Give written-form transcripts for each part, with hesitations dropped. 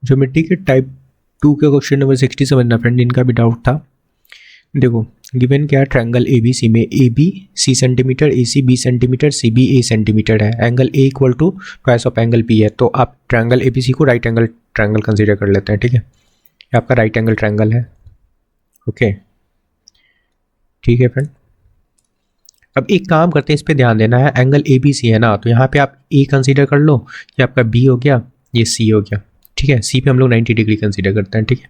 Geometry के type 2 के question number 60 समझना फ्रेंड, इनका भी डाउट था। देखो गिवन क्या है, ट्रायंगल ए बी सी में A B C centimetre, A C B centimetre, C B A centimetre है, angle A equal to twice of angle B है। तो आप ट्रायंगल ए बी सी को राइट एंगल ट्रायंगल कंसीडर कर लेते हैं, ठीक है, ये आपका राइट एंगल ट्रायंगल है। ओके ठीक है फ्रेंड, अब एक काम करते हैं, इस पे ध्यान देना है, एंगल ए बी सी है ना, तो यहाँ पे आप ए कंसीडर कर लो, ये आपका बी हो गया, ये सी हो गया, ठीक है। सी पे हम लोग 90 डिग्री कंसीडर करते हैं, ठीक है।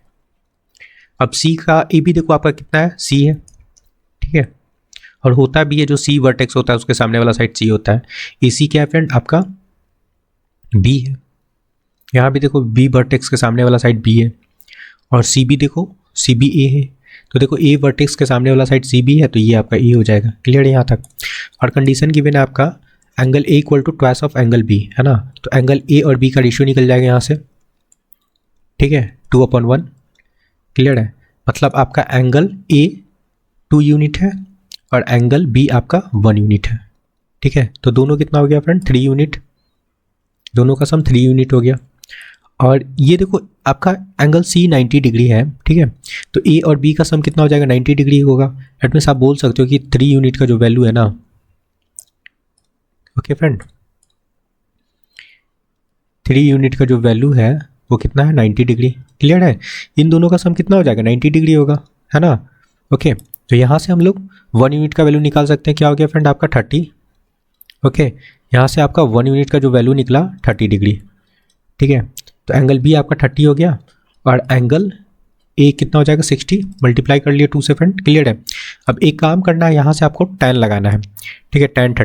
अब सी का ए बी देखो आपका कितना है, सी है, ठीक है, और होता भी है जो सी वर्टेक्स होता है उसके सामने वाला साइड सी होता है। ए सी क्या है फ्रेंड, आपका बी है, यहाँ भी देखो बी वर्टेक्स के सामने वाला साइड बी है, और सी बी देखो सी बी ए है, तो देखो ए वर्टेक्स के सामने वाला साइड सी बी है, तो ये आपका ए हो जाएगा। क्लियर है यहाँ तक। और कंडीशन गिवन है आपका angle A equal to twice of angle B, है ना, तो एंगल ए और बी का रेशियो निकल जाएगा यहाँ से, ठीक है, 2/1। क्लियर है, मतलब आपका एंगल ए 2 यूनिट है और एंगल बी आपका 1 यूनिट है, ठीक है। तो दोनों कितना हो गया फ्रेंड, 3 यूनिट, दोनों का सम 3 यूनिट हो गया। और ये देखो आपका एंगल सी 90 डिग्री है, ठीक है, तो ए और बी का सम कितना हो जाएगा, 90 डिग्री होगा। एट मीन्स आप बोल सकते हो कि 3 यूनिट का जो वैल्यू है ना, ओके फ्रेंड, 3 यूनिट का जो वैल्यू है वो कितना है, 90 डिग्री। क्लियर है, इन दोनों का सम कितना हो जाएगा, 90 डिग्री होगा, है ना। ओके तो यहाँ से हम लोग 1 यूनिट का वैल्यू निकाल सकते हैं, क्या हो गया फ्रेंड आपका 30। ओके यहाँ से आपका 1 यूनिट का जो वैल्यू निकला 30 डिग्री, ठीक है। तो एंगल बी आपका 30 हो गया और एंगल ए कितना हो जाएगा 60, मल्टीप्लाई कर लिया 2 से फ्रेंड। क्लियर है, अब एक काम करना है, यहाँ से आपको tan लगाना है, ठीक है, tan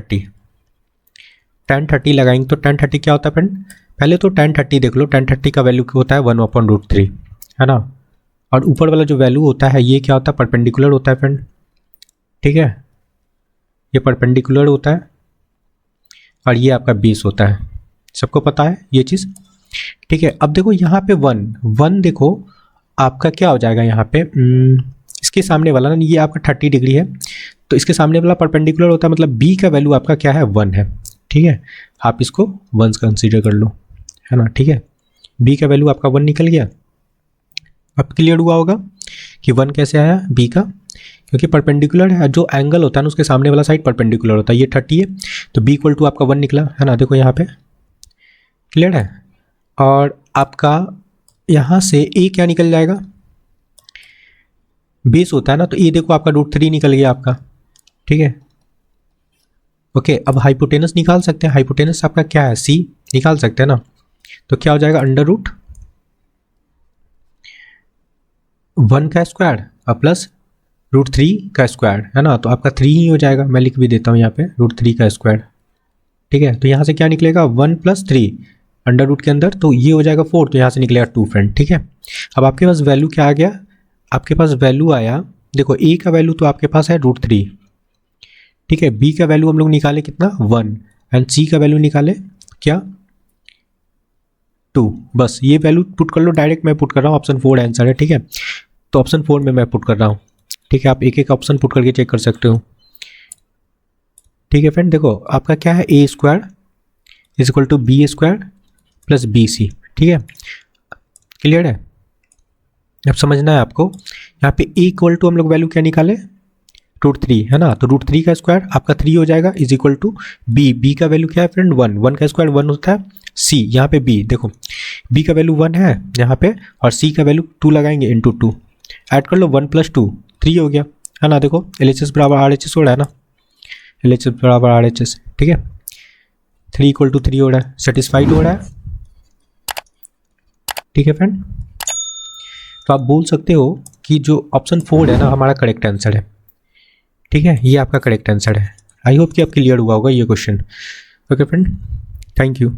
30 लगाएंगे तो tan 30 क्या होता है फ्रेंड, पहले तो tan 30 देख लो, tan 30 का वैल्यू होता है 1/√3, है ना, और ऊपर वाला जो वैल्यू होता है ये क्या होता है, परपेंडिकुलर होता है फ्रेंड, ठीक है, ये परपेंडिकुलर होता है और ये आपका 20 होता है, सबको पता है ये चीज़, ठीक है। अब देखो यहाँ पे 1 देखो आपका क्या हो जाएगा, यहाँ पे इसके सामने वाला ना, ये आपका 30 डिग्री है, तो इसके सामने वाला परपेंडिकुलर होता है, मतलब बी का वैल्यू आपका क्या है 1 है, ठीक है, आप इसको 1 कंसीडर कर लो, है ना, ठीक है। बी का वैल्यू आपका 1 निकल गया। अब क्लियर हुआ होगा कि 1 कैसे आया बी का, क्योंकि परपेंडिकुलर है, जो एंगल होता है ना उसके सामने वाला साइड परपेंडिकुलर होता है, ये 30 है तो बी इक्वल टू आपका 1 निकला, है ना, देखो यहाँ पे। क्लियर है, और आपका यहाँ से ए क्या निकल जाएगा, बेस होता है ना, तो ए देखो आपका √3 निकल गया आपका, ठीक है। ओके अब हाइपोटेनस निकाल सकते हैं, हाइपोटेनस आपका क्या है, सी निकाल सकते हैं ना, तो क्या हो जाएगा √1 का स्क्वायर प्लस √3 का स्क्वायर, है ना, तो आपका 3 ही हो जाएगा, मैं लिख भी देता हूँ यहाँ पे √3 का स्क्वायर, ठीक है। तो यहाँ से क्या निकलेगा 1 + 3 अंडर रूट के अंदर, तो ये हो जाएगा 4, तो यहाँ से निकलेगा 2 फ्रेंड, ठीक है। अब आपके पास वैल्यू क्या आ गया, आपके पास वैल्यू आया, देखो ए का वैल्यू तो आपके पास है √3, ठीक है, बी का वैल्यू हम लोग निकाले कितना 1 एंड सी का वैल्यू निकाले क्या 2, बस ये वैल्यू पुट कर लो, डायरेक्ट मैं पुट कर रहा हूँ, ऑप्शन 4 आंसर है, ठीक है। तो ऑप्शन 4 में मैं पुट कर रहा हूँ, ठीक है, आप एक एक ऑप्शन पुट करके चेक कर सकते हो, ठीक है फ्रेंड। देखो आपका क्या है, A square is equal to B square plus B C, ठीक है। क्लियर है, अब समझना है आपको, यहाँ पे ए इक्वल टू हम लोग वैल्यू क्या निकाले √3, है ना, तो √3 का स्क्वायर आपका 3 हो जाएगा इज इक्वल टू बी का वैल्यू क्या है फ्रेंड 1 का स्क्वायर 1 होता है, सी यहाँ पे बी देखो बी का वैल्यू 1 है यहाँ पे, और सी का वैल्यू 2 लगाएंगे इंटू 2, ऐड कर लो 1 + 2 3 हो गया, है ना, देखो LHS बराबर RHS हो रहा है ना, LHS बराबर RHS, ठीक है, 3 = 3 हो रहा है, सेटिस्फाइड हो रहा है, ठीक है फ्रेंड। तो आप बोल सकते हो कि जो ऑप्शन 4 है ना हमारा करेक्ट आंसर है, ठीक है, ये आपका करेक्ट आंसर है। आई होप कि आप क्लियर हुआ होगा ये question. Okay friend, thank you.